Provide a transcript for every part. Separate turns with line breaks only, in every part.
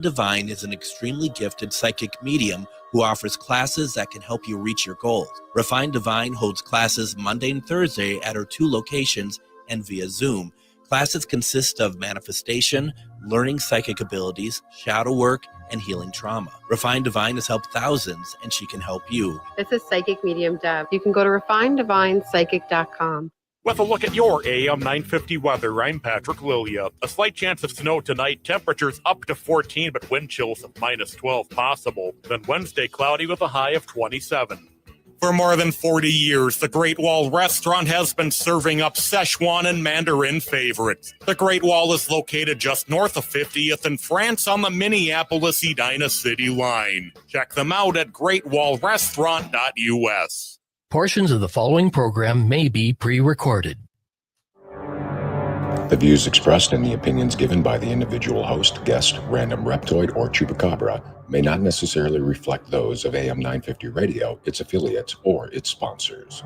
Divine is an extremely gifted psychic medium who offers classes that can help you reach your goals. Refined Divine holds classes Monday and Thursday at her 2 locations and via Zoom. Classes consist of manifestation, learning psychic abilities, shadow work, and healing trauma. Refined Divine has helped thousands, and she can help you.
This is Psychic Medium Deb. You can go to refinedivinepsychic.com.
With a look at your AM 950 weather, I'm Patrick Lilia. A slight chance of snow tonight, temperatures up to 14, but wind chills of minus 12 possible. Then Wednesday, cloudy with a high of 27. For more than 40 years, the Great Wall Restaurant has been serving up Szechuan and Mandarin favorites. The Great Wall is located just north of 50th in France on the Minneapolis-Edina City line. Check them out at greatwallrestaurant.us.
Portions of the following program may be pre-recorded.
The views expressed and the opinions given by the individual host, guest, random reptoid, or chupacabra may not necessarily reflect those of AM 950 Radio, its affiliates, or its sponsors.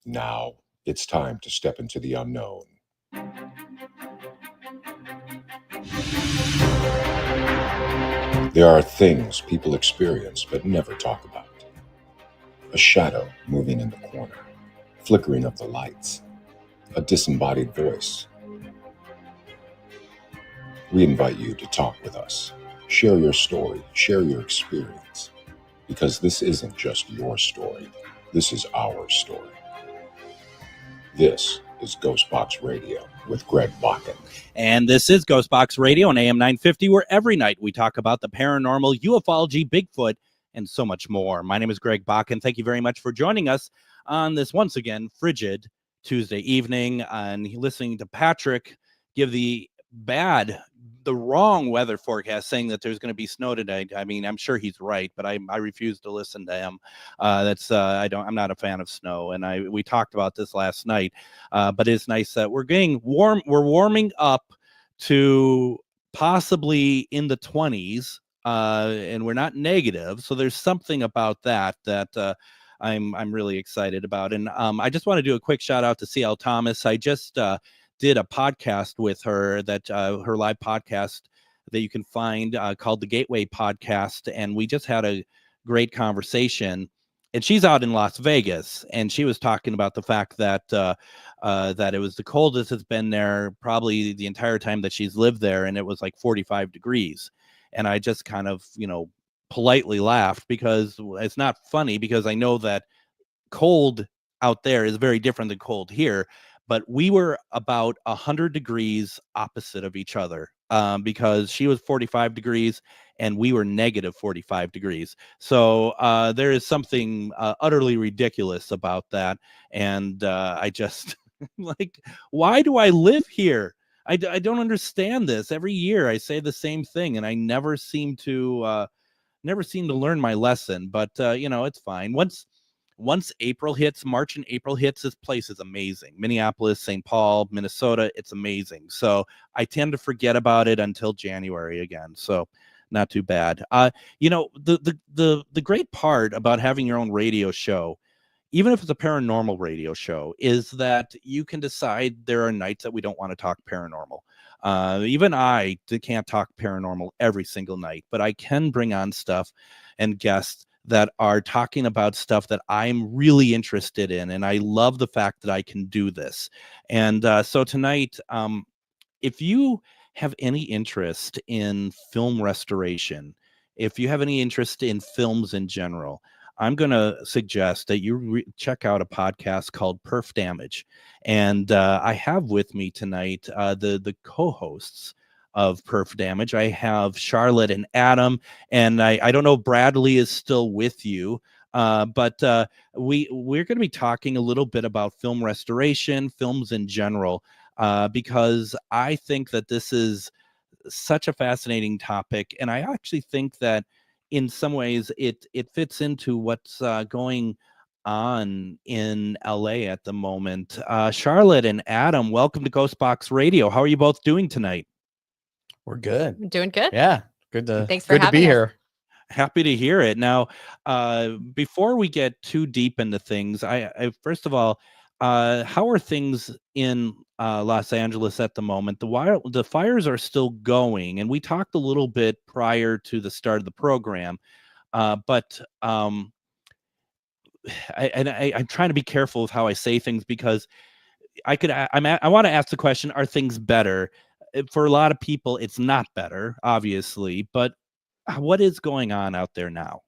Now, it's time to step into the unknown. There are things people experience but never talk about. A shadow moving in the corner, flickering of the lights, a disembodied voice. We invite you to talk with us. Share your story, share your experience, because this isn't just your story, this is our story. This is GhostBox Radio with Greg Bakun.
And this is GhostBox Radio on AM 950, where every night we talk about the paranormal, ufology, Bigfoot, and so much more. My name is Greg Bakun. Thank you very much for joining us on this, once again, frigid Tuesday evening, and listening to Patrick give the wrong weather forecast, saying that there's going to be snow tonight. I mean, I'm sure he's right, but I refuse to listen to him. I'm not a fan of snow, and we talked about this last night. But it's nice that we're getting warm. We're warming up to possibly in the 20s. And we're not negative, so there's something about that I'm really excited about. And I just want to do a quick shout out to CL Thomas. I just did a podcast with her, that her live podcast that you can find called the Gateway Podcast, and we just had a great conversation. And she's out in Las Vegas, and she was talking about the fact that that it was the coldest it's been there probably the entire time that she's lived there, and it was like 45 degrees. And I just kind of, politely laughed, because it's not funny, because I know that cold out there is very different than cold here. But we were about 100 degrees opposite of each other, because she was 45 degrees and we were negative 45 degrees. So there is something utterly ridiculous about that. And I just like, why do I live here? I don't understand this. Every year I say the same thing, and I never seem to learn my lesson. But it's fine. Once March and April hits, this place is amazing. Minneapolis, St. Paul, Minnesota, it's amazing. So I tend to forget about it until January again. So not too bad. The great part about having your own radio show, even if it's a paranormal radio show, is that you can decide there are nights that we don't want to talk paranormal. Even I can't talk paranormal every single night, but I can bring on stuff and guests that are talking about stuff that I'm really interested in. And I love the fact that I can do this. And so tonight, if you have any interest in film restoration, if you have any interest in films in general, I'm going to suggest that you check out a podcast called Perf Damage. And I have with me tonight the co-hosts of Perf Damage. I have Charlotte and Adam, and I don't know if Bradley is still with you, but we're going to be talking a little bit about film restoration, films in general, because I think that this is such a fascinating topic. And I actually think that in some ways it fits into what's going on in LA at the moment. Charlotte and Adam, welcome to GhostBox Radio. How are you both doing tonight?
We're good.
I'm doing good.
Yeah. Thanks
for
good to be here.
Happy to hear it. Now, before we get too deep into things, I first of all, how are things in Los Angeles at the moment? The fires are still going, and we talked a little bit prior to the start of the program, but I'm trying to be careful with how I say things, because I want to ask the question: are things better? For a lot of people, it's not better, obviously, but what is going on out there now?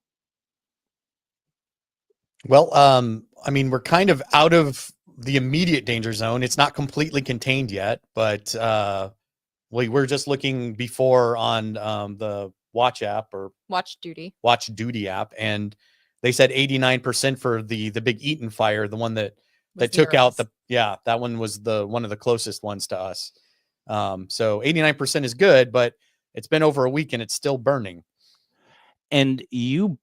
Well, I mean, we're kind of out of the immediate danger zone. It's not completely contained yet, but we were just looking before on the Watch app, or
Watch Duty
app, and they said 89% for the big Eaton fire, the one that took
near
out
us.
that one was one of the closest ones to us. So 89% is good, but it's been over a week and it's still burning.
And you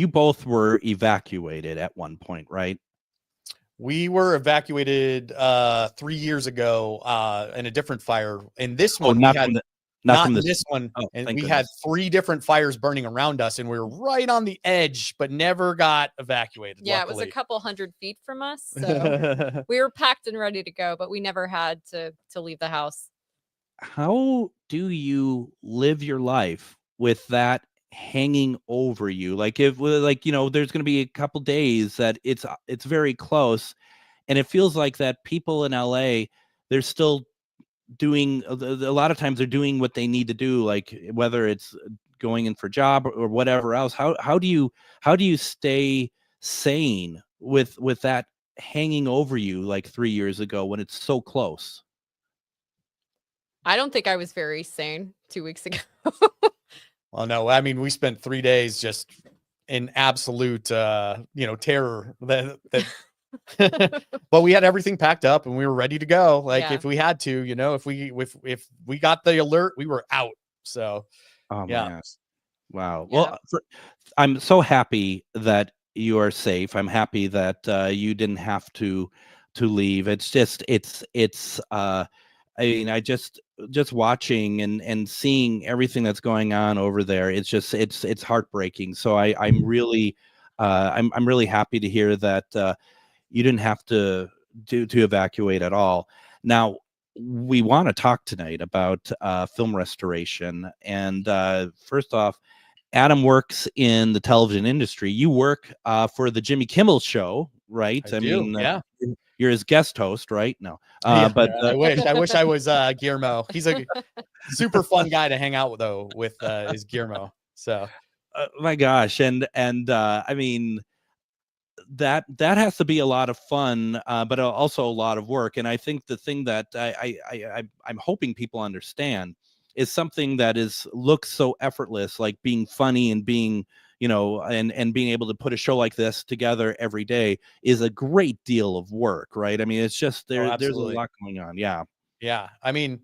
both were evacuated at one point, right?
We were evacuated 3 years ago in a different fire. In this one,
not
from this one.
Oh,
and
thank
we
goodness.
had 3 different fires burning around us, and we were right on the edge, but never got evacuated.
Yeah,
luckily.
it was a couple hundred feet from us. So we were packed and ready to go, but we never had to leave the house.
How do you live your life with that hanging over you? Like, if there's going to be a couple days that it's very close, and it feels like that people in LA, they're still doing a lot of times they're doing what they need to do, like whether it's going in for a job or whatever else. How do you stay sane with that hanging over you like 3 years ago when it's so close?
I don't think I was very sane 2 weeks ago.
Well, no, I mean, we spent 3 days just in absolute, terror. But we had everything packed up and we were ready to go. Like, if we had to, if we got the alert, we were out. So,
Man. Wow. Yeah. Well, I'm so happy that you are safe. I'm happy that you didn't have to leave. It's just, I mean, I just watching and seeing everything that's going on over there. It's just, it's heartbreaking. So I'm really happy to hear that you didn't have to evacuate at all. Now, we want to talk tonight about film restoration. And first off, Adam works in the television industry. You work for the Jimmy Kimmel Show, right?
I mean, yeah.
You're his guest host, right? No,
but I wish I was Guillermo. He's a super fun guy to hang out with, though, with his Guillermo. So,
my gosh, and I mean, that has to be a lot of fun, but also a lot of work. And I think the thing that I'm hoping people understand is something that looks so effortless, like being funny and being, and being able to put a show like this together every day is a great deal of work, right? I mean, it's just there's a lot going on. Yeah.
I mean,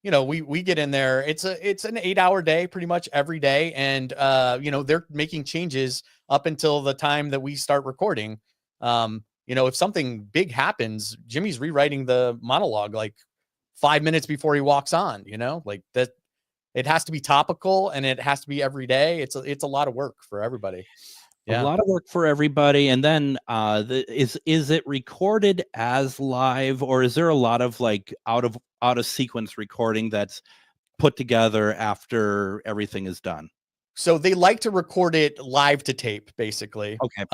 we get in there. It's an 8-hour day pretty much every day, and they're making changes up until the time that we start recording. If something big happens, Jimmy's rewriting the monologue like 5 minutes before he walks on. Like that. It has to be topical, and it has to be every day. It's a lot of work for everybody.
Yeah. A lot of work for everybody. And then is it recorded as live, or is there a lot of like out of sequence recording that's put together after everything is done?
So they like to record it live to tape, basically.
Okay.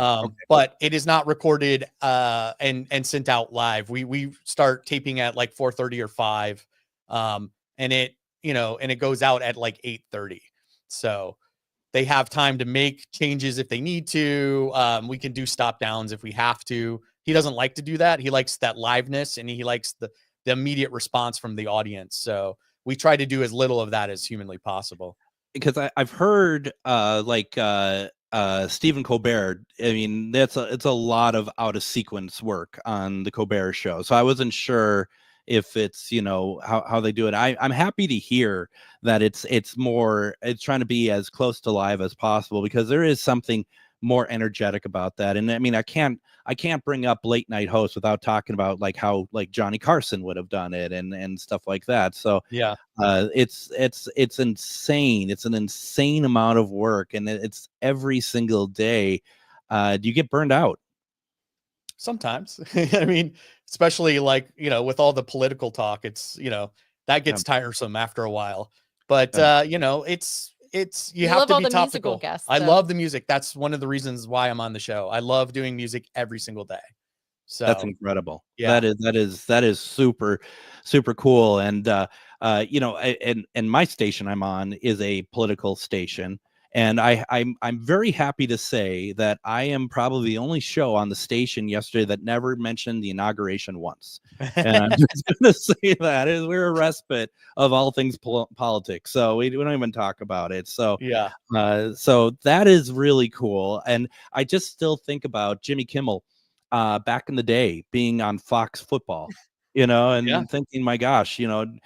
But it is not recorded and sent out live. We start taping at like 4:30 or 5, and it and it goes out at like 8:30. So they have time to make changes if they need to. We can do stop downs if we have to. He doesn't like to do that. He likes that liveness, and he likes the immediate response from the audience. So we try to do as little of that as humanly possible.
Because I've heard Stephen Colbert. I mean, it's a lot of out of sequence work on the Colbert Show. So I wasn't sure if it's how they do it. I'm happy to hear that it's trying to be as close to live as possible, because there is something more energetic about that. And I mean, I can't bring up late night hosts without talking about like how like Johnny Carson would have done it and stuff like that. So
yeah,
it's insane. It's an insane amount of work, and it's every single day. Do you get burned out?
Sometimes. I mean, especially like, with all the political talk, it's, that gets tiresome after a while. But you
We
have
love
to
all
be
the musical
topical.
guests,
I
though.
love the music. That's one of the reasons why I'm on the show. I love doing music every single day. So
That's incredible.
Yeah.
That is super, super cool. And and my station I'm on is a political station. And I'm very happy to say that I am probably the only show on the station yesterday that never mentioned the inauguration once. And I'm just going to say that is we're a respite of all things politics, so we don't even talk about it. So
Yeah.
so that is really cool. And I just still think about Jimmy Kimmel back in the day being on Fox Football, and thinking, my gosh,
And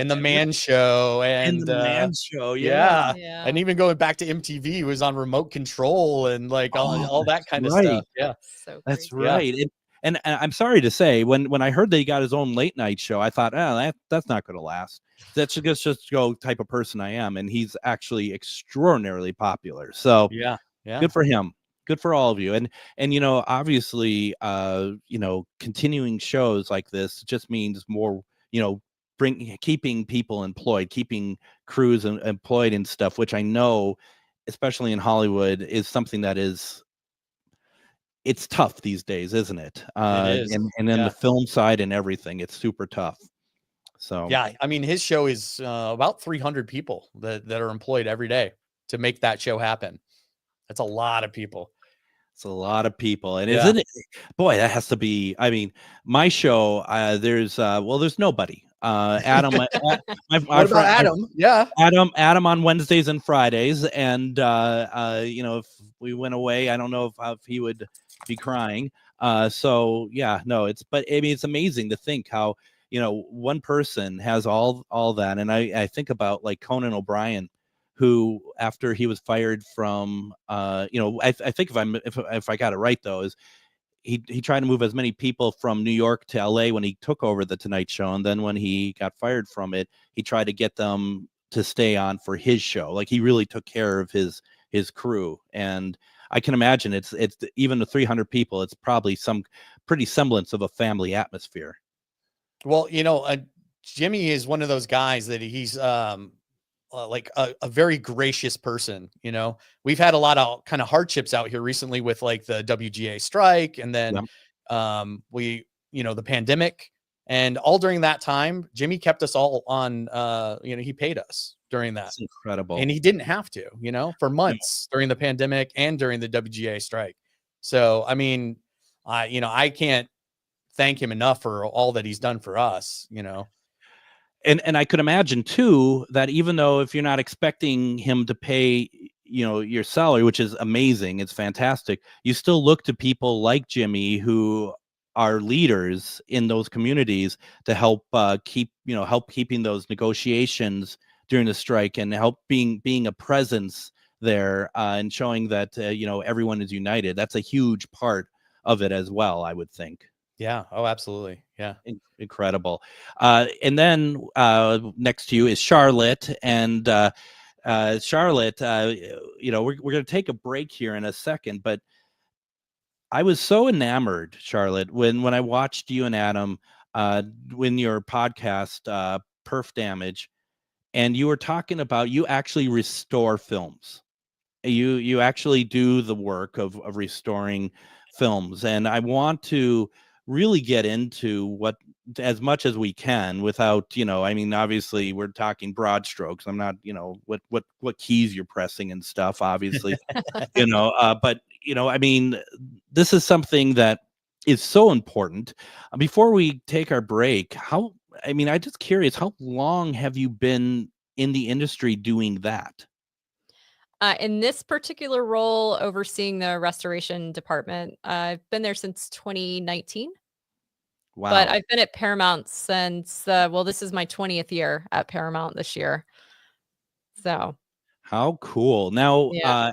the Man Show
and
and
the Man Show,
yeah.
Yeah.
And even going back to MTV, he was on Remote Control and like all that
that's
kind of
right.
stuff. Yeah.
So
That's
crazy.
Yeah.
right. And I'm sorry to say, when I heard that he got his own late night show, I thought, that's not going to last. That's just go type of person I am, and he's actually extraordinarily popular. So
Yeah.
good for him. Good for all of you. And obviously, continuing shows like this just means more, keeping people employed, keeping crews employed and stuff, which I know, especially in Hollywood, is something that it's tough these days, isn't it?
It is.
And then the film side and everything, it's super tough. So
Yeah, I mean, his show is about 300 people that are employed every day to make that show happen. That's a lot of people.
it's a lot of people. And
Yeah.
isn't it, boy, that has to be, I mean, my show, there's nobody. Adam,
What about Adam? Yeah.
Adam on Wednesdays and Fridays. And, if we went away, I don't know if he would be crying. So yeah, no, but I mean, it's amazing to think how, one person has all that. And I think about like Conan O'Brien, who, after he was fired from, I think if I got it right though, is he tried to move as many people from New York to LA when he took over the Tonight Show, and then when he got fired from it, he tried to get them to stay on for his show. Like, he really took care of his crew, and I can imagine it's even the 300 people. It's probably some pretty semblance of a family atmosphere.
Well, Jimmy is one of those guys that he's like a very gracious person. We've had a lot of kind of hardships out here recently with like the WGA strike, and then the pandemic, and all during that time, Jimmy kept us all on, he paid us during that.
That's incredible.
And he didn't have to, for months during the pandemic and during the WGA strike. So, I mean, I can't thank him enough for all that he's done for us,
And I could imagine too that even though if you're not expecting him to pay, your salary, which is amazing, it's fantastic, you still look to people like Jimmy who are leaders in those communities to help keeping those negotiations during the strike, and help being a presence there, and showing that everyone is united. That's a huge part of it as well, I would think.
Yeah. Oh, absolutely. Yeah.
Incredible. And then next to you is Charlotte, and Charlotte, we're going to take a break here in a second, but I was so enamored, Charlotte, when I watched you and Adam when your podcast, Perf Damage, and you were talking about you actually restore films. You actually do the work of restoring films, and I want to really get into what, as much as we can, without obviously we're talking broad strokes. I'm not what keys you're pressing and stuff, obviously. But I mean, this is something that is so important. Before we take our break, I'm just curious, how long have you been in the industry doing that?
In this particular role, overseeing the restoration department, I've been there since 2019.
Wow.
But I've been at Paramount since, this is my 20th year at Paramount this year. So.
How cool. Now,
Yeah.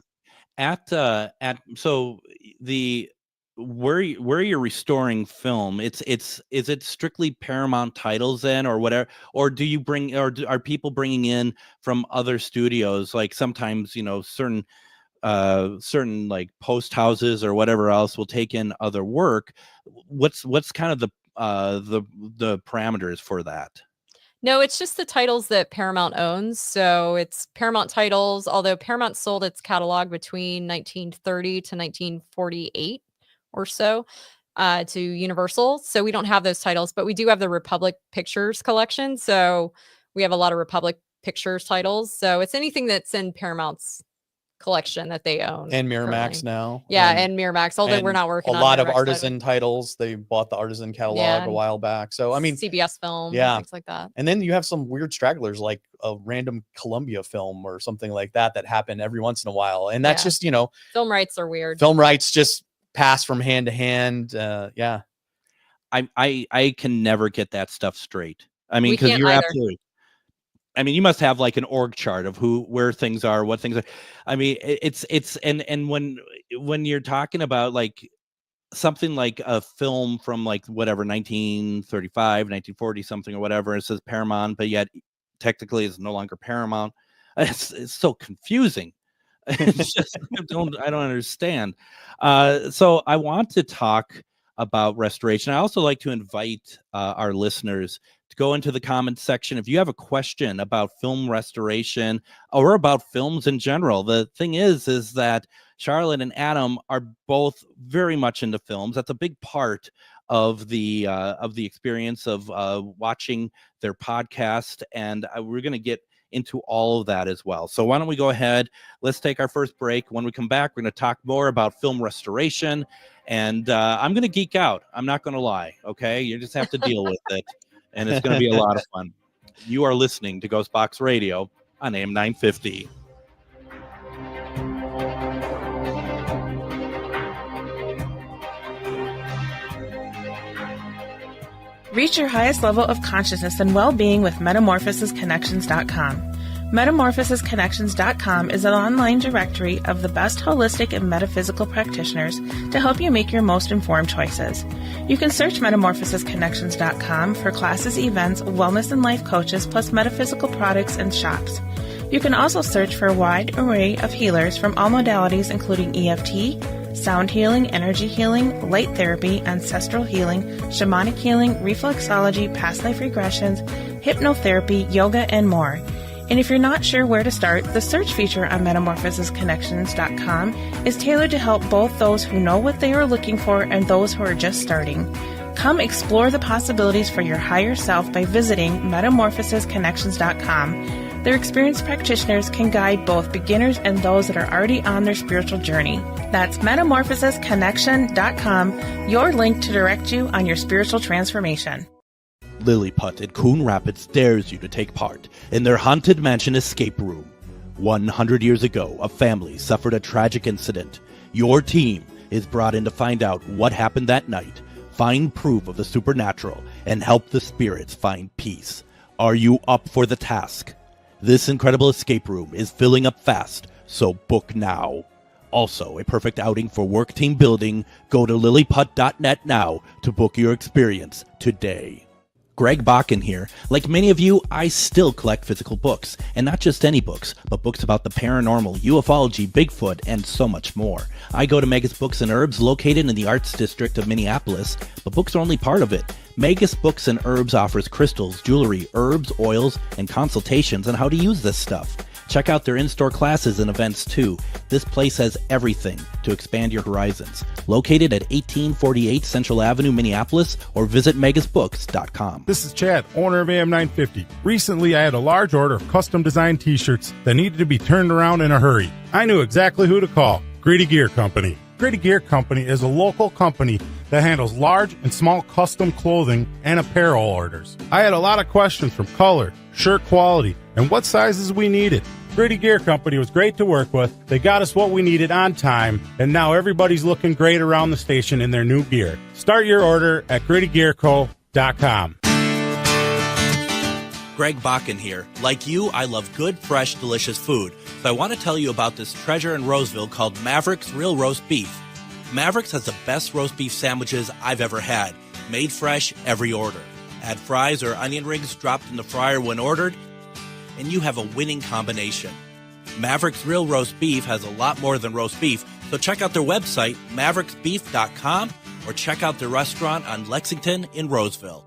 where you're restoring film, is it strictly Paramount titles then, or whatever, or are people bringing in from other studios? Like sometimes certain certain like post houses or whatever else will take in other work. What's kind of the parameters for that?
No, it's just the titles that Paramount owns. So it's Paramount titles, although Paramount sold its catalog between 1930 to 1948 or so to Universal. So we don't have those titles, but we do have the Republic Pictures collection. So we have a lot of Republic Pictures titles. So it's anything that's in Paramount's collection that they own.
And Miramax
currently.
now.
Yeah, and Miramax, although we're not working on
a lot of
Miramax
Artisan titles. They bought the Artisan catalog a while back. So I mean,
CBS film, things like that.
And then you have some weird stragglers like a random Columbia film or something like that happen every once in a while. And that's just,
film rights are weird.
Film rights just pass from hand to hand.
I can never get that stuff straight. I mean, because you're
either.
absolutely. I mean, you must have like an org chart of where things are, what things are. I mean, it's and when you're talking about like something like a film from like whatever 1935, 1940 something or whatever, it says Paramount, but yet technically it's no longer Paramount. It's so confusing. It's just, I don't understand. So I want to talk about restoration. I also like to invite our listeners to go into the comments section. If you have a question about film restoration or about films in general, the thing is that Charlotte and Adam are both very much into films. That's a big part of the experience of watching their podcast, and we're going to get into all of that as well. So why don't we go ahead? Let's take our first break. When we come back, we're going to talk more about film restoration, and I'm going to geek out. I'm not going to lie. Okay, you just have to deal with it. And it's going to be a lot of fun. You are listening to GhostBox Radio on AM 950.
Reach your highest level of consciousness and well-being with MetamorphosisConnections.com. MetamorphosisConnections.com is an online directory of the best holistic and metaphysical practitioners to help you make your most informed choices. You can search MetamorphosisConnections.com for classes, events, wellness and life coaches, plus metaphysical products and shops. You can also search for a wide array of healers from all modalities, including EFT, sound healing, energy healing, light therapy, ancestral healing, shamanic healing, reflexology, past life regressions, hypnotherapy, yoga, and more. And if you're not sure where to start, the search feature on MetamorphosisConnections.com is tailored to help both those who know what they are looking for and those who are just starting. Come explore the possibilities for your higher self by visiting MetamorphosisConnections.com. Their experienced practitioners can guide both beginners and those that are already on their spiritual journey. That's MetamorphosisConnection.com, your link to direct you on your spiritual transformation.
Lilliput in Coon Rapids dares you to take part in their Haunted Mansion escape room. 100 years ago, a family suffered a tragic incident. Your team is brought in to find out what happened that night, find proof of the supernatural, and help the spirits find peace. Are you up for the task? This incredible escape room is filling up fast, so book now. Also, a perfect outing for work team building. Go to lilliput.net now to book your experience today. Greg Bakun here. Like many of you, I still collect physical books, and not just any books, but books about the paranormal, ufology, Bigfoot, and so much more. I go to Megas Books and Herbs, located in the Arts District of Minneapolis, but books are only part of it. Megas Books and Herbs offers crystals, jewelry, herbs, oils, and consultations on how to use this stuff. Check out their in-store classes and events too. This place has everything to expand your horizons. Located at 1848 Central Avenue, Minneapolis, or visit megasbooks.com.
This is Chad, owner of AM 950. Recently, I had a large order of custom designed t-shirts that needed to be turned around in a hurry. I knew exactly who to call. Grady Gear Company. Grady Gear Company is a local company that handles large and small custom clothing and apparel orders. I had a lot of questions from color, shirt quality, and what sizes we needed. Grady Gear Company was great to work with. They got us what we needed on time, and now everybody's looking great around the station in their new gear. Start your order at GradyGearCo.com.
Greg Bakun here. Like you, I love good, fresh, delicious food. So I want to tell you about this treasure in Roseville called Maverick's Real Roast Beef. Maverick's has the best roast beef sandwiches I've ever had. Made fresh every order. Add fries or onion rings dropped in the fryer when ordered, and you have a winning combination. Maverick's Real Roast Beef has a lot more than roast beef, so check out their website, mavericksbeef.com, or check out their restaurant on Lexington in Roseville.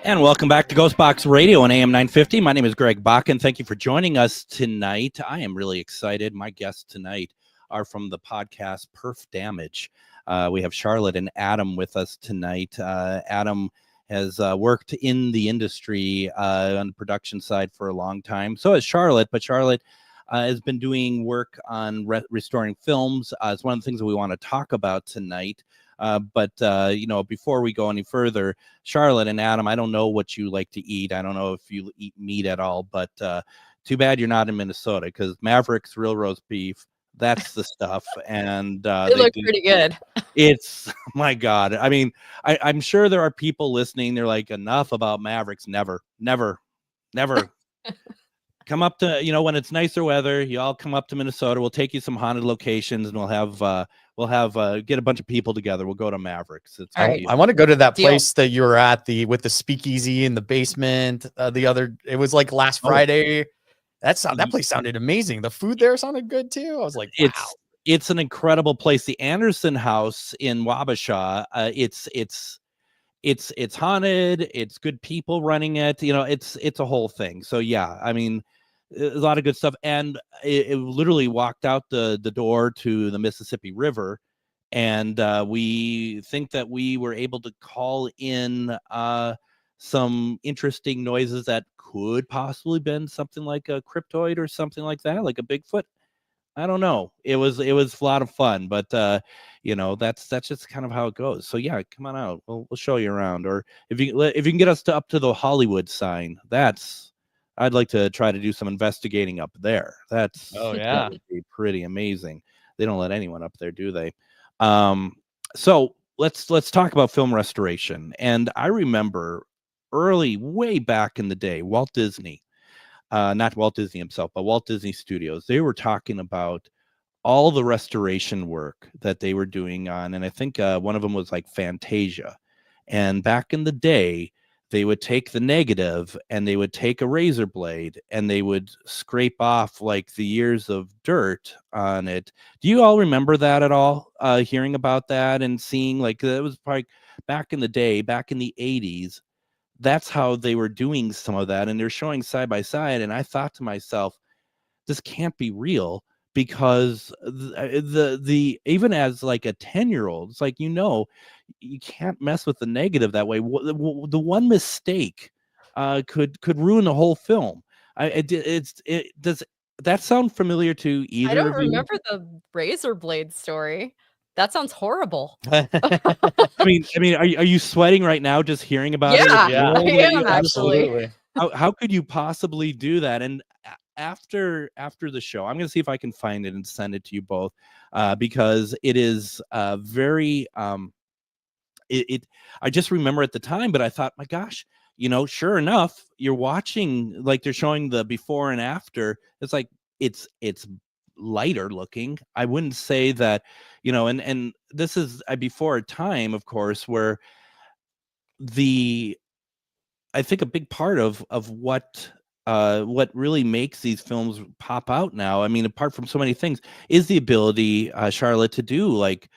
And welcome back to GhostBox Radio on AM 950. My name is Greg Bakun. Thank you for joining us tonight. I am really excited. My guests tonight are from the podcast Perf Damage. We have Charlotte and Adam with us tonight. Adam has worked in the industry on the production side for a long time. So has Charlotte, but Charlotte has been doing work on restoring films. It's one of the things that we want to talk about tonight. But before we go any further, Charlotte and Adam, I don't know what you like to eat. I don't know if you eat meat at all, but too bad you're not in Minnesota, because Maverick's Real Roast Beef, that's the stuff. And
they look pretty good.
It's, my God. I mean, I'm sure there are people listening. They're like, enough about Mavericks. Never. Come up to, when it's nicer weather, you all come up to Minnesota. We'll take you some haunted locations, and we'll have get a bunch of people together. We'll go to Mavericks.
I want to go to that place that you were at, with the speakeasy in the basement. It was like last Friday. That place sounded amazing. The food there sounded good too. I was like, wow.
It's an incredible place. The Anderson House in Wabasha. It's haunted. It's good people running it. It's a whole thing. So yeah, I mean, a lot of good stuff. And it literally walked out the door to the Mississippi River. And we think that we were able to call in some interesting noises that could possibly been something like a cryptoid or something like that, like a Bigfoot. I don't know. It was a lot of fun, but that's just kind of how it goes. So yeah, come on out. We'll show you around. Or if you can get us up to the Hollywood sign, I'd like to try to do some investigating up there. That would be pretty amazing. They don't let anyone up there, do they? So let's talk about film restoration. And I remember way back in the day, Walt Disney. Not Walt Disney himself, but Walt Disney Studios. They were talking about all the restoration work that they were doing on, and I think one of them was like Fantasia. And back in the day, they would take the negative and they would take a razor blade and they would scrape off like the years of dirt on it. Do you all remember that at all? Hearing about that and seeing, like, it was probably back in the day, back in the 80s. That's how they were doing some of that, and they're showing side by side. And I thought to myself, this can't be real, because the even as like a 10-year-old, it's like, you can't mess with the negative that way. The one mistake could ruin the whole film. Does that sound familiar to either?
I don't
of you?
remember the razor blade story. That sounds horrible.
I mean, are you sweating right now just hearing about it?
Yeah, I am, actually.
How could you possibly do that? And after the show, I'm going to see if I can find it and send it to you both, because it is very. I just remember at the time, but I thought, my gosh, sure enough, you're watching, like, they're showing the before and after. It's like it's lighter looking. I wouldn't say that, and this is before a time, of course, where I think a big part of what really makes these films pop out now, I mean, apart from so many things, is the ability, Charlotte, to do like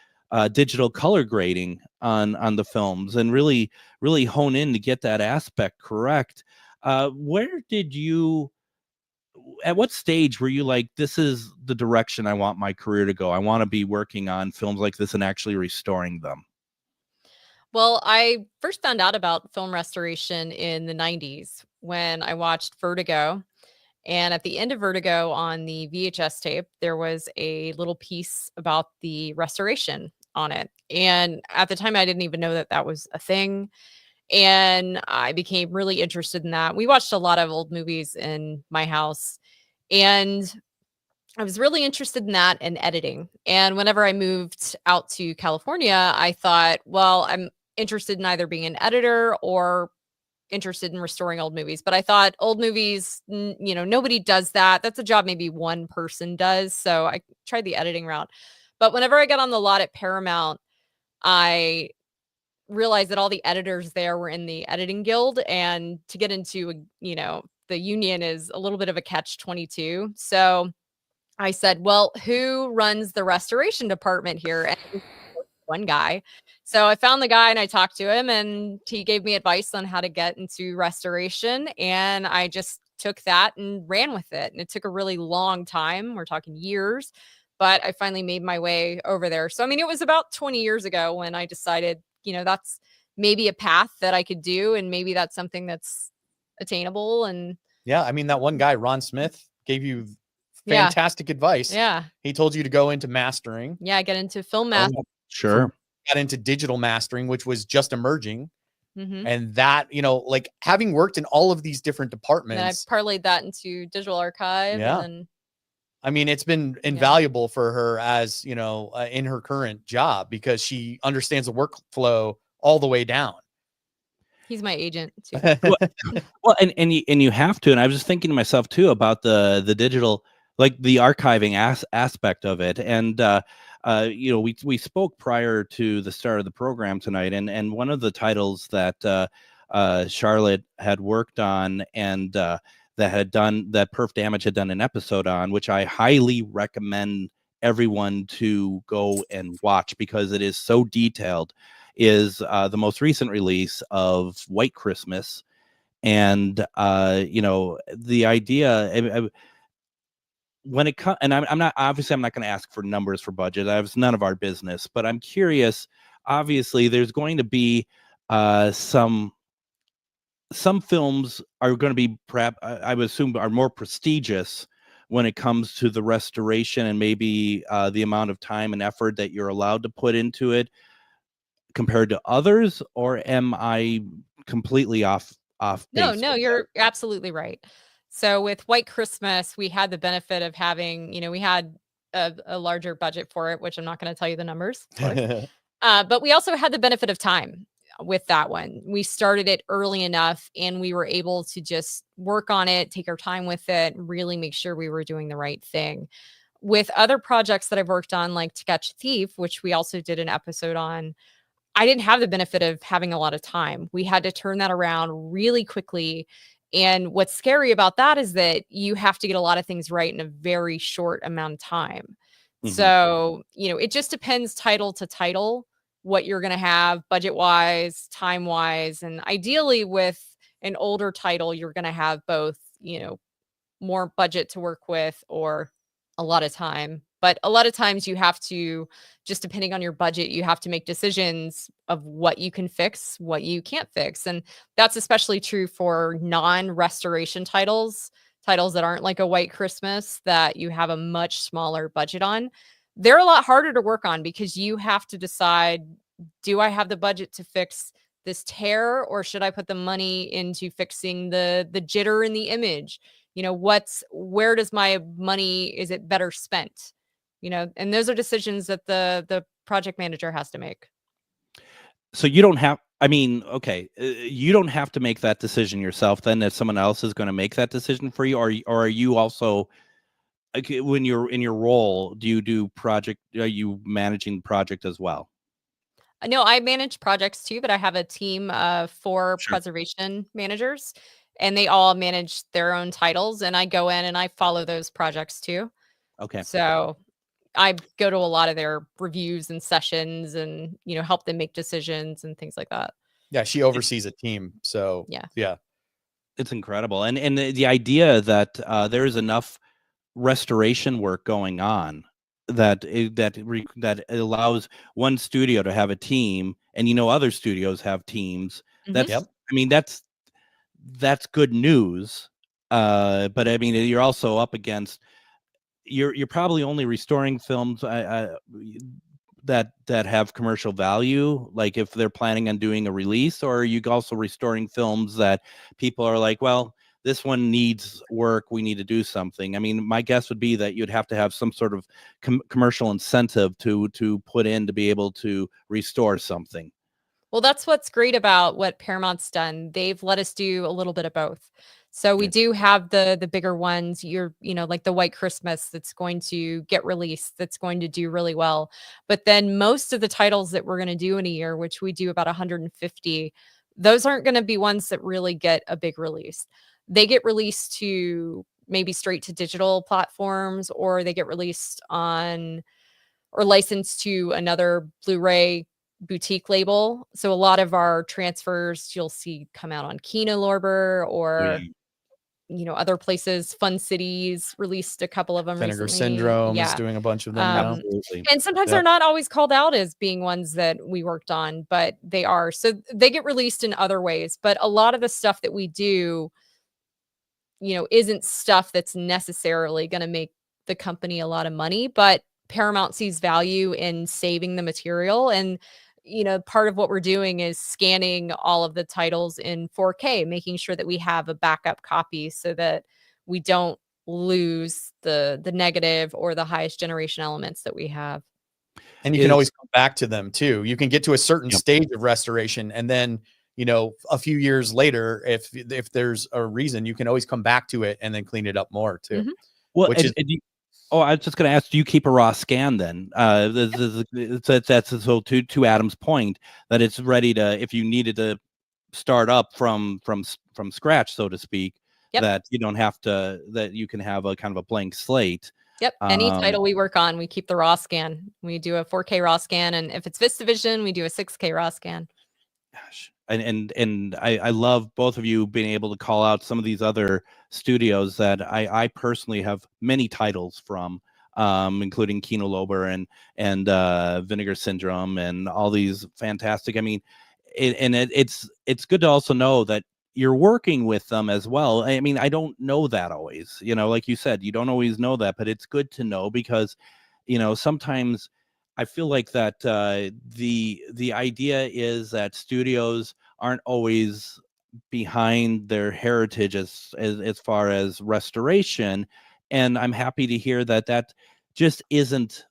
digital color grading on the films and really hone in to get that aspect correct. At what stage were you like, this is the direction I want my career to go? I want to be working on films like this and actually restoring them.
Well, I first found out about film restoration in the 90s when I watched Vertigo. And at the end of Vertigo on the VHS tape, there was a little piece about the restoration on it. And at the time, I didn't even know that was a thing. And I became really interested in that. We watched a lot of old movies in my house, and I was really interested in that and editing. And whenever I moved out to California, I thought, well, I'm interested in either being an editor or interested in restoring old movies. But I thought old movies, nobody does that. That's a job maybe one person does. So I tried the editing route. But whenever I got on the lot at Paramount, I realized that all the editors there were in the editing guild, and to get into, you know, the union is a little bit of a catch-22. So I said, well, who runs the restoration department here? And it was one guy. So I found the guy and I talked to him, and he gave me advice on how to get into restoration. And I just took that and ran with it. And it took a really long time. We're talking years, but I finally made my way over there. So, I mean, it was about 20 years ago when I decided, you know, that's maybe a path that I could do. And maybe that's something that's attainable. And
yeah, I mean, that one guy, Ron Smith, gave you
Yeah.
fantastic advice.
yeah,
He told you to go into mastering,
yeah, get into film math.
Sure.
got into digital mastering, which was just emerging.
Mhm.
And that, you know, like having worked in all of these different
And I've
departments,
parlayed that into digital archive.
Yeah.
And
I mean, it's been invaluable for her as, you know, in her current job, because she understands the workflow all the way down.
he's my agent too.
Well, and you have to. And I was just thinking to myself too about the digital, like the archiving aspect of it. And you know, we spoke prior to the start of the program tonight, and one of the titles that Charlotte had worked on, and that Perf Damage had done an episode on, which I highly recommend everyone to go and watch because it is so detailed, is the most recent release of White Christmas. And you know, the idea when it comes, and I'm not going to ask for numbers for budget. That's none of our business, but I'm curious. Obviously, there's going to be some films are going to be, perhaps, I would assume, are more prestigious when it comes to the restoration and maybe the amount of time and effort that you're allowed to put into it compared to others. Or am I completely off
No,
base
no,
with
you're absolutely right. So with White Christmas, we had the benefit of having, you know, we had a larger budget for it, which I'm not going to tell you the numbers, of course. But we also had the benefit of time with that one. We started it early enough, and we were able to just work on it, take our time with it, really make sure we were doing the right thing. With other projects that I've worked on, like To Catch a Thief, which we also did an episode on, I didn't have the benefit of having a lot of time. We had to turn that around really quickly. And what's scary about that is that you have to get a lot of things right in a very short amount of time.
Mhm.
So, you know, it just depends title to title, what you're going to have budget wise, time wise. And ideally with an older title, you're going to have both, you know, more budget to work with or a lot of time. But a lot of times you have to, just depending on your budget, you have to make decisions of what you can fix, what you can't fix. And that's especially true for non-restoration titles that aren't like a White Christmas, that you have a much smaller budget on. They're a lot harder to work on because you have to decide, do I have the budget to fix this tear, or should I put the money into fixing the jitter in the image? You know, where does my money, is it better spent? You know, and those are decisions that the project manager has to make.
So you don't have, I mean, okay, you don't have to make that decision yourself then, if someone else is going to make that decision for you, or are you also, when you're in your role, are you managing the project as well?
No, I manage projects too, but I have a team of 4
Sure.
preservation managers, and they all manage their own titles, and I go in and I follow those projects too.
Okay.
So I go to a lot of their reviews and sessions and, you know, help them make decisions and things like that.
Yeah, she oversees a team. So
yeah.
It's incredible. And the idea that there is enough restoration work going on that allows one studio to have a team, and, you know, other studios have teams. That's,
Yep.
I mean, that's good news. But I mean, you're also up against, you're probably only restoring films that have commercial value, like if they're planning on doing a release, or are you also restoring films that people are like, well, this one needs work, we need to do something? I mean, my guess would be that you'd have to have some sort of commercial incentive to put in to be able to restore something.
Well, that's what's great about what Paramount's done. They've let us do a little bit of both. So we do have the bigger ones, like the White Christmas that's going to get released, that's going to do really well. But then most of the titles that we're going to do in a year, which we do about 150, those aren't going to be ones that really get a big release. They get released to maybe straight to digital platforms, or they get released on or licensed to another Blu-ray boutique label. So a lot of our transfers you'll see come out on Kino Lorber or other places. Fun Cities released a couple of them
Vinegar
recently.
Syndrome is doing a bunch of them now.
Absolutely.
And sometimes they're not always called out as being ones that we worked on, but they are. So they get released in other ways. But a lot of the stuff that we do, isn't stuff that's necessarily going to make the company a lot of money, but Paramount sees value in saving the material. And part of what we're doing is scanning all of the titles in 4K, making sure that we have a backup copy so that we don't lose the negative or the highest generation elements that we have.
And you can always come back to them too. You can get to a certain stage of restoration, and then a few years later, if there's a reason, you can always come back to it and then clean it up more too.
Mm-hmm.
Well, I was just going to ask, do you keep a raw scan then? That's so to Adam's point that it's ready to, if you needed to start up from scratch, so to speak, that you don't have to, that you can have a kind of a blank slate.
Yep. Any title we work on, we keep the raw scan. We do a 4K raw scan, and if it's VistaVision, we do a 6K raw scan.
Gosh. And I love both of you being able to call out some of these other studios that I personally have many titles from, including Kino Lorber and Vinegar Syndrome and all these fantastic. I mean, it's good to also know that you're working with them as well. I mean, I don't know that always, like you said, you don't always know that, but it's good to know because, sometimes I feel like that the idea is that studios aren't always behind their heritage as far as restoration, and I'm happy to hear that just isn't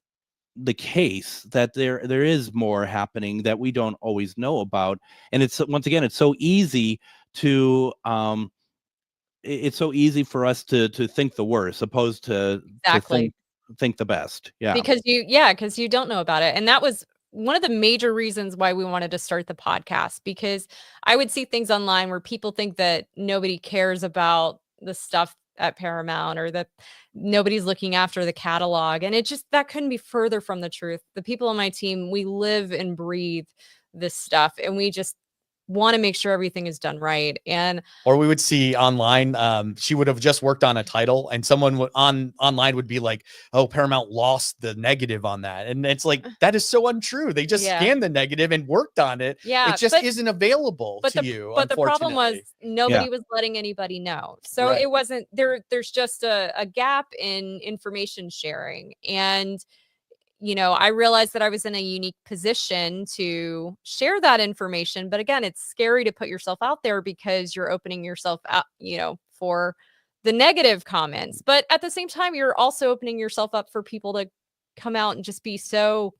the case. That there is more happening that we don't always know about, and it's once again it's so easy to it's so easy for us to think the worst, opposed to think the best.
Because you don't know about it. And that was one of the major reasons why we wanted to start the podcast, because I would see things online where people think that nobody cares about the stuff at Paramount or that nobody's looking after the catalog. And that couldn't be further from the truth. The people on my team, we live and breathe this stuff, and we just want to make sure everything is done right.
Or we would see online, she would have just worked on a title and someone online would be like, oh, Paramount lost the negative on that. And it's like, that is so untrue. They just scanned the negative and worked on it.
Yeah,
it just isn't available to you.
But the problem was nobody was letting anybody know. So it wasn't there's just a gap in information sharing. And I realized that I was in a unique position to share that information. But again, it's scary to put yourself out there because you're opening yourself up, for the negative comments. But at the same time, you're also opening yourself up for people to come out and just be so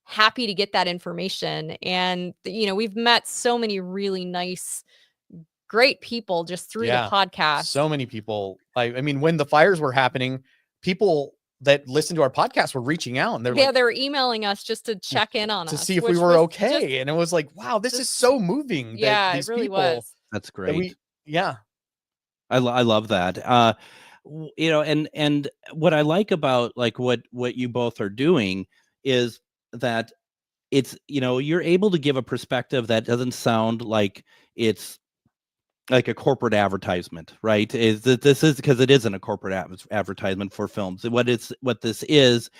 happy to get that information. And, we've met so many really nice, great people just through the podcast.
So many people. I mean, when the fires were happening, people that listen to our podcast were reaching out, and
they were emailing us just to check in on us
to see if we were okay. And it was like, wow, this is so moving.
Yeah, it really was.
That's great.
I
love that. And what I like about like what you both are doing is that it's, you're able to give a perspective that doesn't sound like it's like a corporate advertisement, right? This is because it isn't a corporate advertisement for films. What this is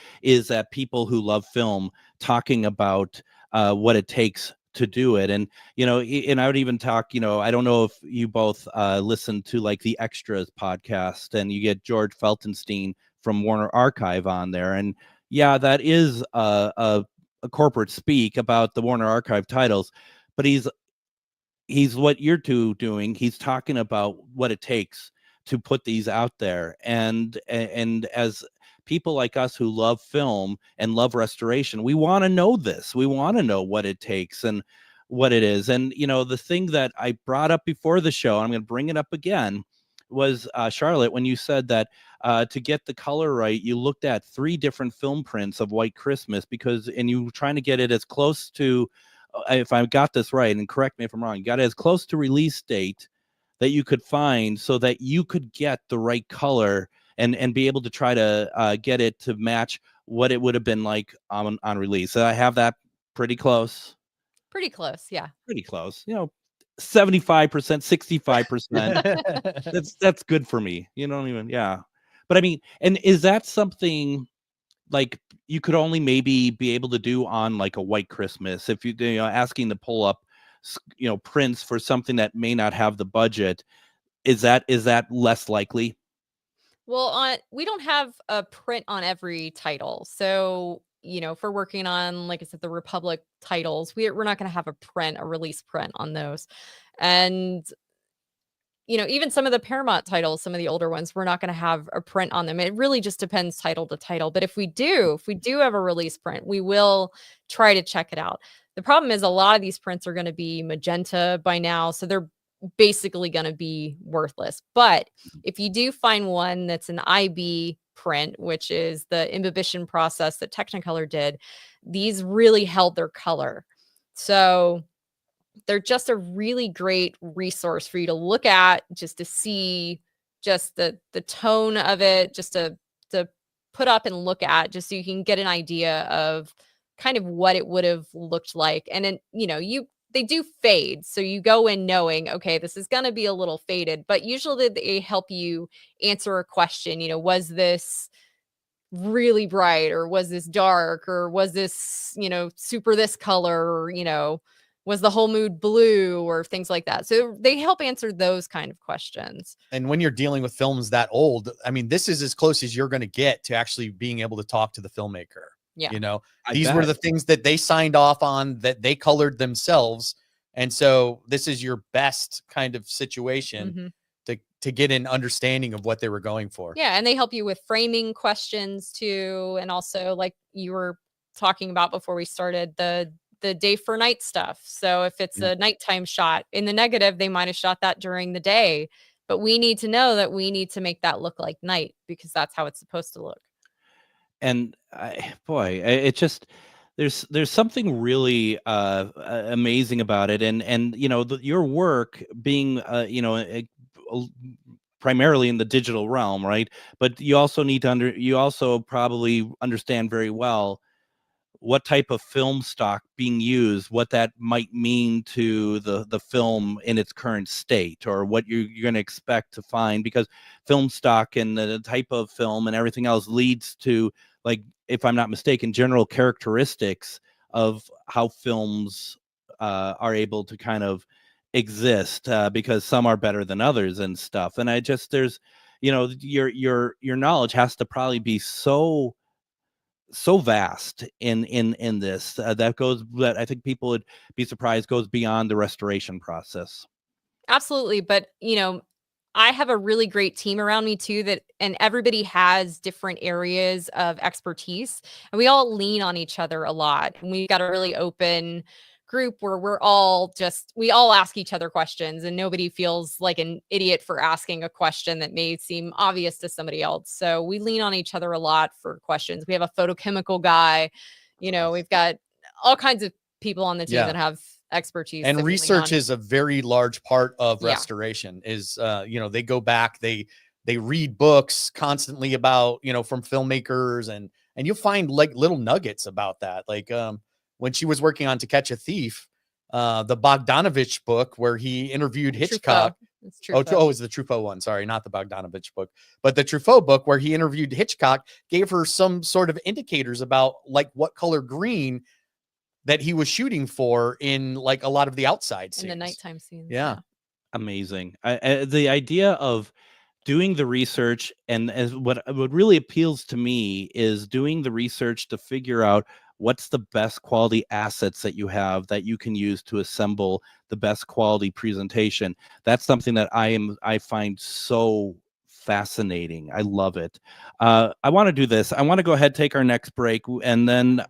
that people who love film talking about what it takes to do it. And and I would even talk, I don't know if you both listen to like the Extras podcast, and you get George Feltenstein from Warner Archive on there, and that is a corporate speak about the Warner Archive titles, but he's what you're two doing. He's talking about what it takes to put these out there. And as people like us who love film and love restoration, we want to know this. We want to know what it takes and what it is. And, the thing that I brought up before the show, I'm going to bring it up again, was Charlotte, when you said that to get the color right, you looked at 3 different film prints of White Christmas and you were trying to get it as close to, if I got this right, and correct me if I'm wrong, you got it as close to release date that you could find so that you could get the right color and be able to try to get it to match what it would have been like on release. So I have that pretty close.
Pretty close, yeah.
Pretty close. 75%, 65%. That's good for me. Yeah. But I mean, and is that something like you could only maybe be able to do on like a White Christmas if you asking to pull up prints for something that may not have the budget? Is that less likely?
Well, we don't have a print on every title. So, if we're working on, like I said, the Republic titles, we're not going to have a release print on those. And, even some of the Paramount titles, some of the older ones, we're not going to have a print on them. It really just depends title to title. But if we do have a release print, we will try to check it out. The problem is a lot of these prints are going to be magenta by now. So they're basically going to be worthless. But if you do find one that's an IB print, which is the imbibition process that Technicolor did, these really held their color. So they're just a really great resource for you to look at, just to see just the tone of it, just to put up and look at, just so you can get an idea of kind of what it would have looked like. And then, they do fade. So you go in knowing, okay, this is going to be a little faded, but usually they help you answer a question. Was this really bright, or was this dark, or was this, super this color, or, was the whole mood blue, or things like that. So they help answer those kind of questions.
And when you're dealing with films that old, I mean, this is as close as you're going to get to actually being able to talk to the filmmaker.
Yeah.
These were the things that they signed off on, that they colored themselves. And so this is your best kind of situation to get an understanding of what they were going for.
Yeah. And they help you with framing questions too. And also, like you were talking about before we started, the day for night stuff. So if it's a nighttime shot in the negative, they might have shot that during the day, but we need to know that we need to make that look like night, because that's how it's supposed to look.
And it just, there's something really amazing about it. And your work being, primarily in the digital realm, right? But you also you also probably understand very well what type of film stock being used, what that might mean to the film in its current state, or what you're going to expect to find, because film stock and the type of film and everything else leads to, like, if I'm not mistaken, general characteristics of how films are able to kind of exist, because some are better than others and stuff. And there's, your knowledge has to probably be so vast in this that I think people would be surprised goes beyond the restoration process.
Absolutely. But, I have a really great team around me too, and everybody has different areas of expertise, and we all lean on each other a lot. And we've got a really open group where we all ask each other questions, and nobody feels like an idiot for asking a question that may seem obvious to somebody else. So we lean on each other a lot for questions. We have a photochemical guy, we've got all kinds of people on the team that have expertise.
And research is a very large part of restoration. Is they go back, they read books constantly about, from filmmakers, and you'll find like little nuggets about that. Like when she was working on To Catch a Thief, the Bogdanovich book where he interviewed Hitchcock. It's the Truffaut one. Sorry, not the Bogdanovich book, but the Truffaut book where he interviewed Hitchcock gave her some sort of indicators about like what color green that he was shooting for in like a lot of the outside scenes.
In the nighttime scenes.
Yeah.
Amazing. The idea of doing the research, and as what really appeals to me is doing the research to figure out what's the best quality assets that you have that you can use to assemble the best quality presentation. That's something that I find so fascinating. I love it. I want to do this. I want to go ahead, take our next break, and then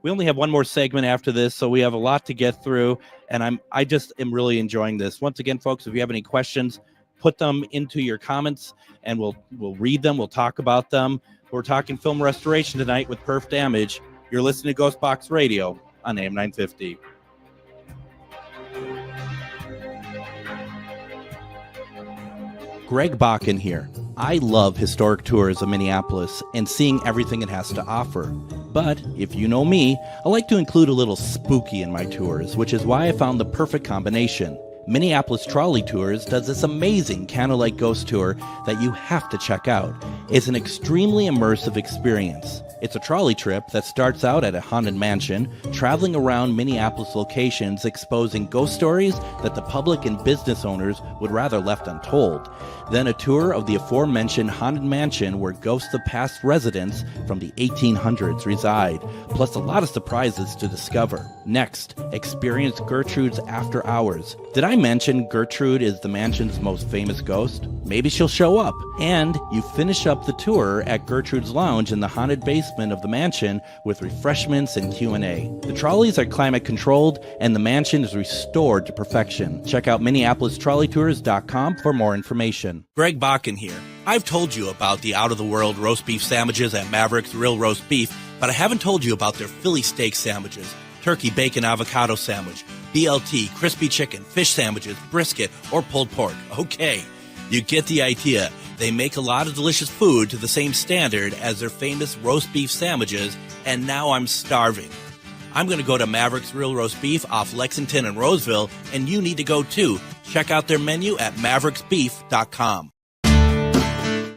we only have one more segment after this, so we have a lot to get through, and I just am really enjoying this. Once again, folks, if you have any questions, put them into your comments, and we'll read them. We'll talk about them. We're talking film restoration tonight with Perf Damage. You're listening to GhostBox Radio on AM 950. Greg Bakun here. I love historic tours of Minneapolis and seeing everything it has to offer. But if you know me, I like to include a little spooky in my tours, which is why I found the perfect combination. Minneapolis Trolley Tours does this amazing candlelight ghost tour that you have to check out. It's an extremely immersive experience. It's a trolley trip that starts out at a haunted mansion, traveling around Minneapolis locations exposing ghost stories that the public and business owners would rather left untold. Then a tour of the aforementioned haunted mansion where ghosts of past residents from the 1800s reside, plus a lot of surprises to discover. Next, experience Gertrude's After Hours. Did I mention Gertrude is the mansion's most famous ghost? Maybe she'll show up. And you finish up the tour at Gertrude's Lounge in the haunted basement of the mansion with refreshments and Q&A. The trolleys are climate controlled and the mansion is restored to perfection. Check out MinneapolisTrolleyTours.com for more information.
Greg Bakun here. I've told you about the out-of-the-world roast beef sandwiches at Maverick's Real Roast Beef, but I haven't told you about their Philly steak sandwiches, turkey bacon avocado sandwich, BLT, crispy chicken, fish sandwiches, brisket, or pulled pork. Okay, you get the idea. They make a lot of delicious food to the same standard as their famous roast beef sandwiches, and now I'm starving. I'm going to go to Maverick's Real Roast Beef off Lexington and Roseville, and you need to go too. Check out their menu at mavericksbeef.com.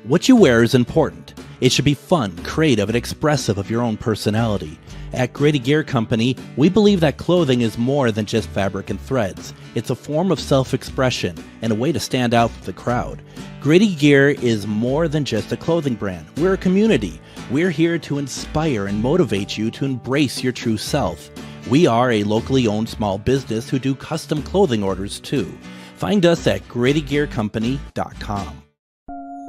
What you wear is important. It should be fun, creative, and expressive of your own personality. At Grady Gear Company, we believe that clothing is more than just fabric and threads. It's a form of self-expression and a way to stand out from the crowd. Grady Gear is more than just a clothing brand. We're a community. We're here to inspire and motivate you to embrace your true self. We are a locally owned small business who do custom clothing orders too. Find us at GradyGearCompany.com.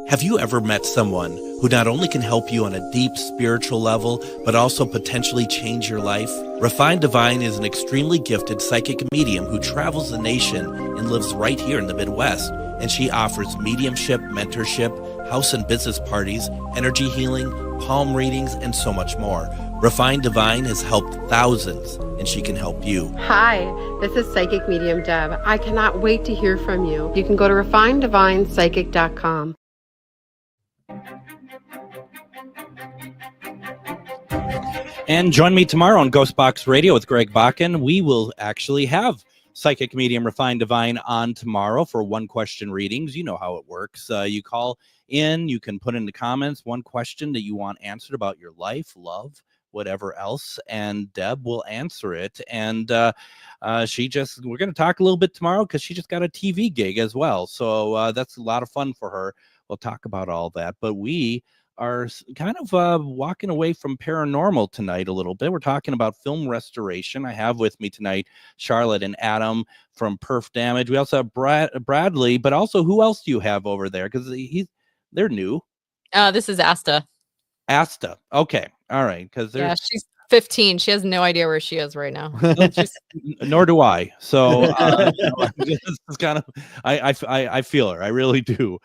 Have you ever met someone who not only can help you on a deep spiritual level, but also potentially change your life? Refined Divine is an extremely gifted psychic medium who travels the nation and lives right here in the Midwest. And she offers mediumship, mentorship, house and business parties, energy healing, palm readings, and so much more. Refined Divine has helped thousands, and she can help you.
Hi, this is Psychic Medium Deb. I cannot wait to hear from you. You can go to refineddivinepsychic.com.
And join me tomorrow on GhostBox Radio with Greg Bakun. We will actually have Psychic Medium Refined Divine on tomorrow for one-question readings. You know how it works. You call in, you can put in the comments one question that you want answered about your life, love, whatever else, and Deb will answer it. And we're going to talk a little bit tomorrow because she just got a TV gig as well. So that's a lot of fun for her. We'll talk about all that. But we are kind of walking away from paranormal tonight a little bit. We're talking about film restoration. I have with me tonight Charlotte and Adam from Perf Damage. We also have Bradley, but also who else do you have over there? Because they're new.
This is Asta.
Asta. Okay. All right. Because
she's 15. She has no idea where she is right now.
Nor do I. So it's kind of I feel her. I really do.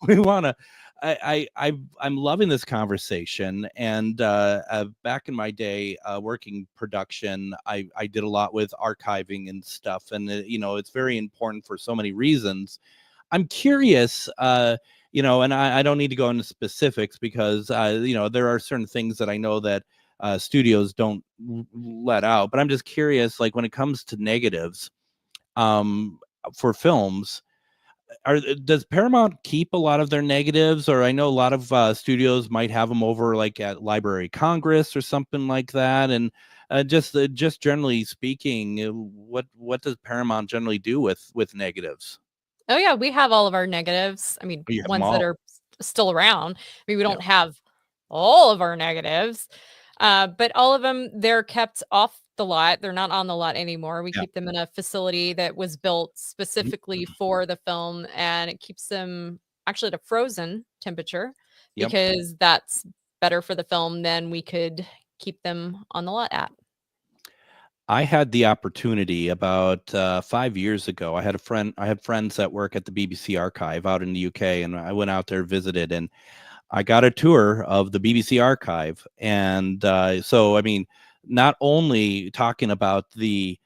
We want to. I'm loving this conversation, and back in my day working production, I did a lot with archiving and stuff, and it's very important for so many reasons. I'm curious, and I don't need to go into specifics because there are certain things that I know that studios don't let out, but I'm just curious, like when it comes to negatives for films. Does Paramount keep a lot of their negatives, or I know a lot of studios might have them over like at Library of Congress or something like that, and just generally speaking, what does Paramount generally do with negatives?
Oh yeah, we have all of our negatives. I mean, ones that are still around. I mean, we don't have all of our negatives, but all of them, they're kept off the lot. They're not on the lot anymore. We keep them in a facility that was built specifically for the film, and it keeps them actually at a frozen temperature because that's better for the film than we could keep them on the lot at.
I had the opportunity about 5 years ago. I had friends that work at the BBC archive out in the UK, and I went out there, visited, and I got a tour of the BBC archive. And so, I mean, not only talking about the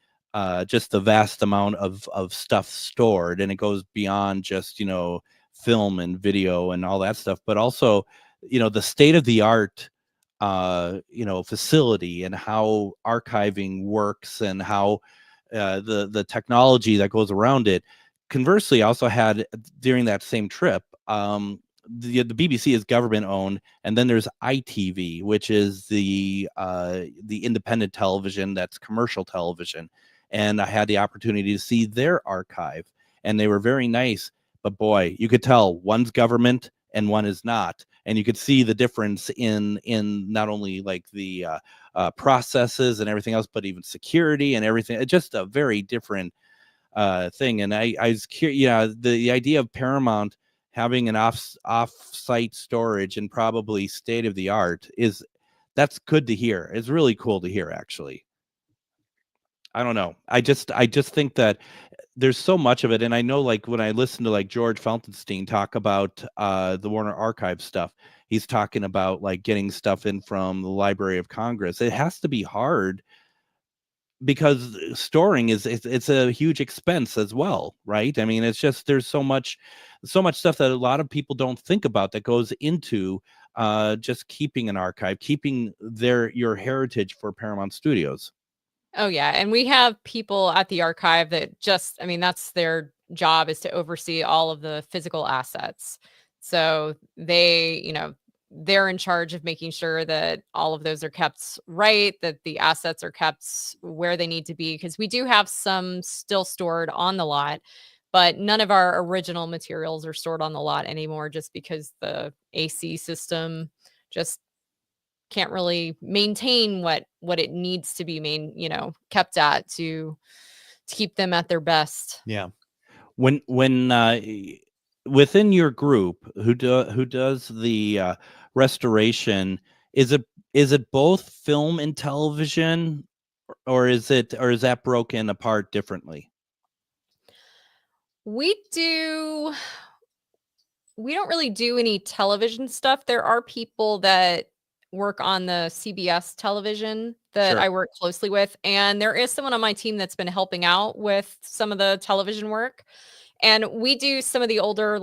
just the vast amount of stuff stored, and it goes beyond just, film and video and all that stuff, but also, the state of the art facility and how archiving works and how the technology that goes around it. Conversely, I also had during that same trip, the BBC is government owned, and then there's ITV, which is the independent television that's commercial television, and I had the opportunity to see their archive, and they were very nice. But boy, you could tell one's government and one is not. And you could see the difference in not only like the processes and everything else, but even security and everything. It's just a very different thing. And I was curious, the idea of Paramount having an off-site storage and probably state of the art that's good to hear. It's really cool to hear, actually. I don't know. I just think that there's so much of it. And I know, like, when I listen to like George Feltenstein talk about the Warner Archive stuff, he's talking about like getting stuff in from the Library of Congress. It has to be hard because storing it's a huge expense as well, right? I mean, it's just, there's so much stuff that a lot of people don't think about that goes into just keeping an archive, keeping your heritage for Paramount Studios.
Oh, yeah. And we have people at the archive that that's their job, is to oversee all of the physical assets. So they're in charge of making sure that all of those are kept right, that the assets are kept where they need to be, because we do have some still stored on the lot, but none of our original materials are stored on the lot anymore, just because the AC system just can't really maintain what it needs to be kept at to keep them at their best.
Yeah.
When within your group, who does the restoration, is it both film and television, or is that broken apart differently?
We don't really do any television stuff. There are people that work on the CBS television that
Sure.
I work closely with, and there is someone on my team that's been helping out with some of the television work, and we do some of the older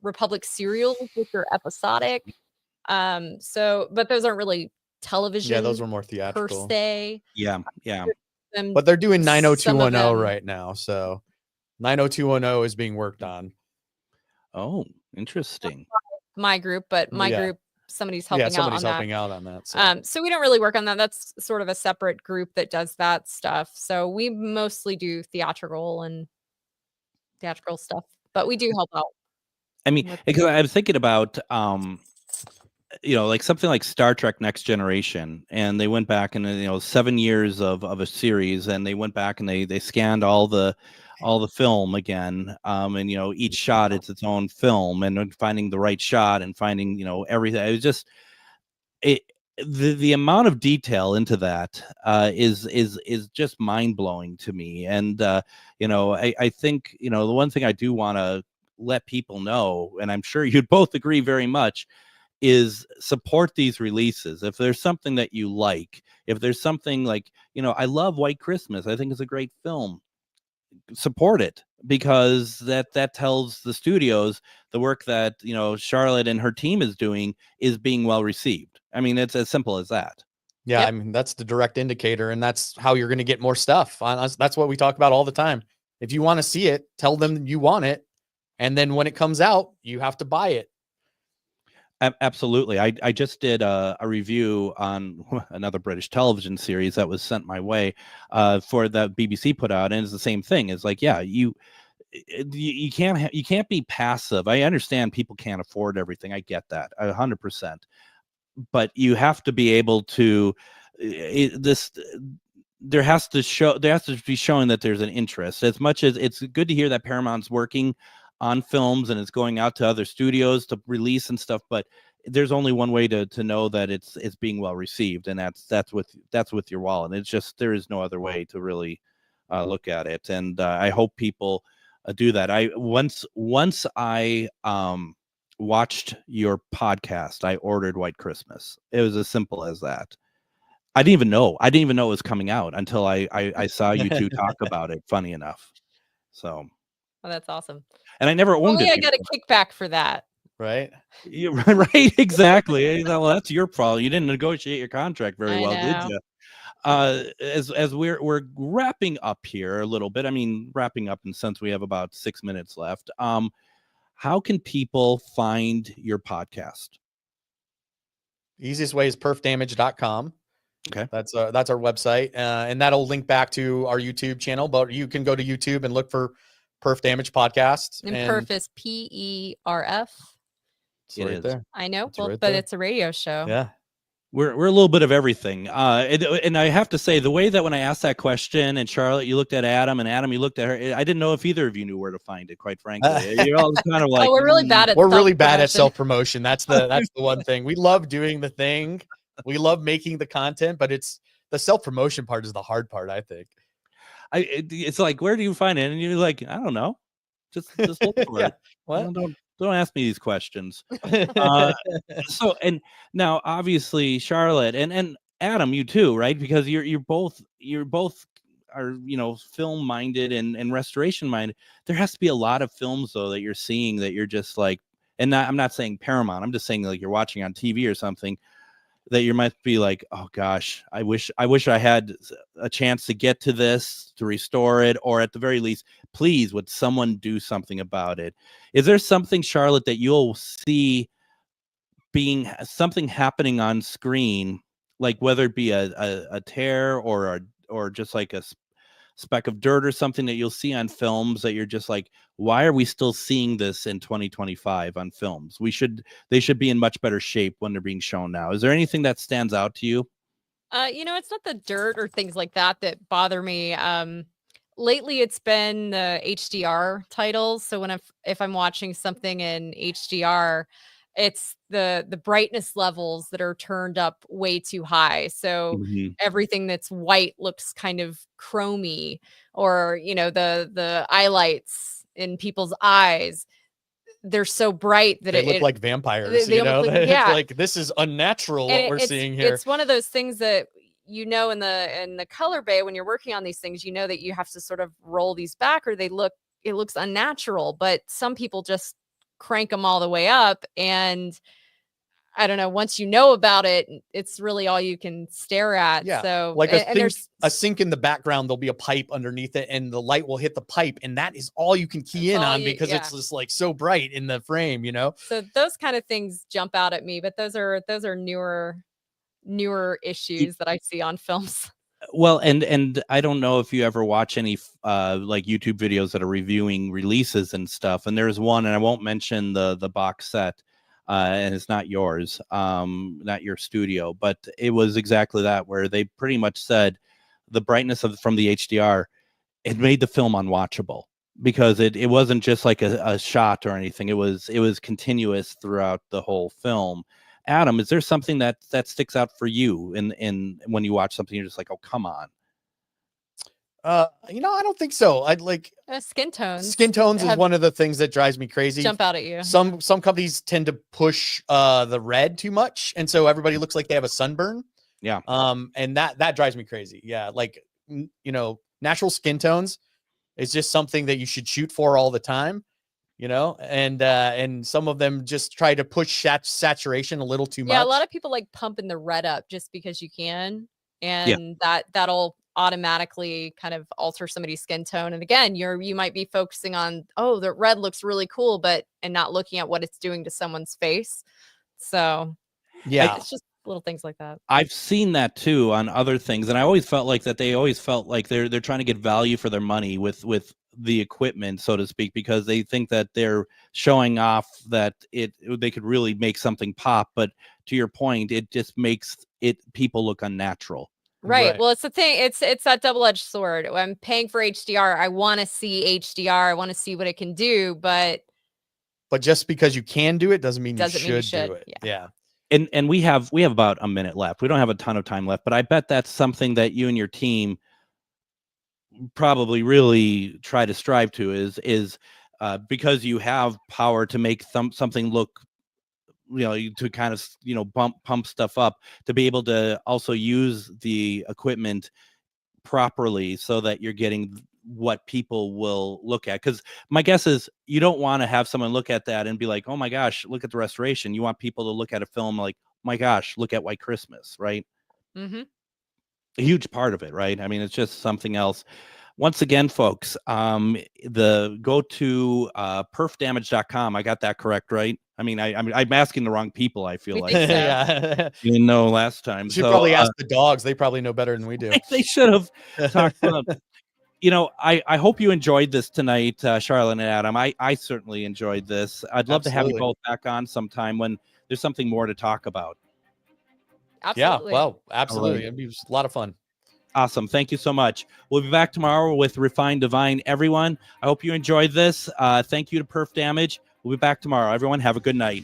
Republic serials, which are episodic, but those aren't really television.
Yeah, those were more theatrical
per se.
Yeah.
But they're doing
Some of
90210
them.
right now, so 90210 is being worked on.
Oh, interesting.
My group, but my group, somebody's helping
out on that.
So we don't really work on that. That's sort of a separate group that does that stuff. So we mostly do theatrical stuff, but we do help out.
I mean, because I was thinking about like something like Star Trek Next Generation, and they went back and 7 years of a series, and they went back and they scanned all the film again, and each shot it's its own film, and finding the right shot and finding everything. It was just the amount of detail into that is just mind-blowing to me. And I think the one thing I do want to let people know, and I'm sure you'd both agree very much, is support these releases. If there's something that you like, if there's something like, I love White Christmas, I think it's a great film, support it, because that tells the studios the work that Charlotte and her team is doing is being well received. I mean, it's as simple as that.
Yeah,
Yep.
I mean, that's the direct indicator, and that's how you're going to get more stuff. That's what we talk about all the time. If you want to see it, tell them you want it, and then when it comes out, you have to buy it.
Absolutely. I just did a review on another British television series that was sent my way for that BBC put out, and it's the same thing. It's like, yeah, you can't be passive. I understand people can't afford everything. I get that 100%, but you have to be able to there has to be showing that there's an interest. As much as it's good to hear that Paramount's working on films and it's going out to other studios to release and stuff, but there's only one way to know that it's being well received, and that's with your wallet. And it's just, there is no other way to really look at it. And I hope people do that. Once I watched your podcast, I ordered White Christmas. It was as simple as that. I didn't even know it was coming out until I saw you two talk about it, funny enough. So
that's awesome.
And I never owned it.
I got a kickback for that.
Right?
Yeah, right, exactly. Well, that's your problem. You didn't negotiate your contract very well, did you? As we're wrapping up here a little bit, I mean, wrapping up, and since we have about 6 minutes left, how can people find your podcast?
Easiest way is perfdamage.com.
Okay.
That's our website. And that'll link back to our YouTube channel, but you can go to YouTube and look for Perf Damage Podcast.
And Perf is PERF.
It is.
There.
I know,
It's right
but
there.
it's a radio show.
Yeah.
We're a little bit of everything. And I have to say, the way that when I asked that question, and Charlotte, you looked at Adam, and Adam, you looked at her, I didn't know if either of you knew where to find it, quite frankly. You're all kind of like,
we're really bad at
self-promotion. That's the one thing. We love doing the thing. We love making the content, but it's the self-promotion part is the hard part, I think.
It's like, where do you find it? And you're like, I don't know. Just look for
Yeah.
it.
What?
Don't ask me these questions. So, and now obviously Charlotte and Adam, you too, right? Because you're both are, film minded and restoration minded. There has to be a lot of films though that you're seeing that you're just like, and I'm not saying Paramount, I'm just saying like you're watching on TV or something that you might be like, oh gosh, I wish I had a chance to get to this, to restore it, or at the very least, please, would someone do something about it? Is there something, Charlotte, that you'll see being something happening on screen, like whether it be a tear or just like a speck of dirt or something that you'll see on films that you're just like, why are we still seeing this in 2025 on films? They should be in much better shape when they're being shown now. Is there anything that stands out to you?
It's not the dirt or things like that bother me. Lately it's been the HDR titles. So if I'm watching something in HDR, it's the brightness levels that are turned up way too high. So everything that's white looks kind of chromy, or the highlights in people's eyes, they're so bright that
they look like vampires.
They look like,
it's like, this is unnatural what we're seeing here.
It's one of those things that in the color bay, when you're working on these things, that you have to sort of roll these back, or it looks unnatural. But some people just crank them all the way up, and I don't know, once you know about it, it's really all you can stare at.
Yeah.
So
like there's a sink in the background, there'll be a pipe underneath it, and the light will hit the pipe, and that is all you can key in on because it's just like so bright in the frame, So
those kind of things jump out at me, but those are newer issues that I see on films.
Well, and I don't know if you ever watch any like YouTube videos that are reviewing releases and stuff. And there's one, and I won't mention the box set, and it's not yours, not your studio, but it was exactly that, where they pretty much said the brightness from the HDR, it made the film unwatchable, because it wasn't just like a shot or anything. It was continuous throughout the whole film. Adam, is there something that sticks out for you in when you watch something, you're just like, oh, come on?
I don't think so. I'd like
skin tones.
Skin tones is one of the things that drives me crazy.
Jump out at you.
Some companies tend to push the red too much, and so everybody looks like they have a sunburn.
Yeah.
And that drives me crazy. Yeah, like natural skin tones is just something that you should shoot for all the time. And some of them just try to push saturation a little too much.
Yeah, a lot of people like pumping the red up just because you can, and that'll automatically kind of alter somebody's skin tone. And again, you might be focusing on, oh, the red looks really cool, and not looking at what it's doing to someone's face. So
yeah,
it's just little things like that.
I've seen that too on other things, and I always felt like that they always felt like they're trying to get value for their money with the equipment, so to speak, because they think that they're showing off that they could really make something pop. But to your point, it just makes people look unnatural.
Right. Well, it's the thing. It's that double-edged sword. When I'm paying for HDR, I want to see HDR. I want to see what it can do, but
but just because you can do it doesn't mean
Doesn't mean
you
you
should do
should,
it. Yeah.
And we have about a minute left. We don't have a ton of time left, but I bet that's something that you and your team probably really try to strive to is because you have power to make something look, to kind of, pump stuff up, to be able to also use the equipment properly so that you're getting what people will look at. Because my guess is you don't want to have someone look at that and be like, oh my gosh, look at the restoration. You want people to look at a film like, my gosh, look at White Christmas, right?
Mm-hmm.
A huge part of it, right? I mean, it's just something else. Once again, folks, go to perfdamage.com. I got that correct, right? I mean, I'm asking the wrong people, I feel like.
Yeah.
You didn't know last time.
You should probably ask the dogs. They probably know better than we do.
They should have talked about. I hope you enjoyed this tonight, Charlotte and Adam. I certainly enjoyed this. I'd love to have you both back on sometime when there's something more to talk about.
Absolutely.
Yeah, well, absolutely.
Right.
It'd be a lot of fun.
Awesome. Thank you so much. We'll be back tomorrow with Refined Divine. Everyone, I hope you enjoyed this. Thank you to Perf Damage. We'll be back tomorrow. Everyone, have a good night.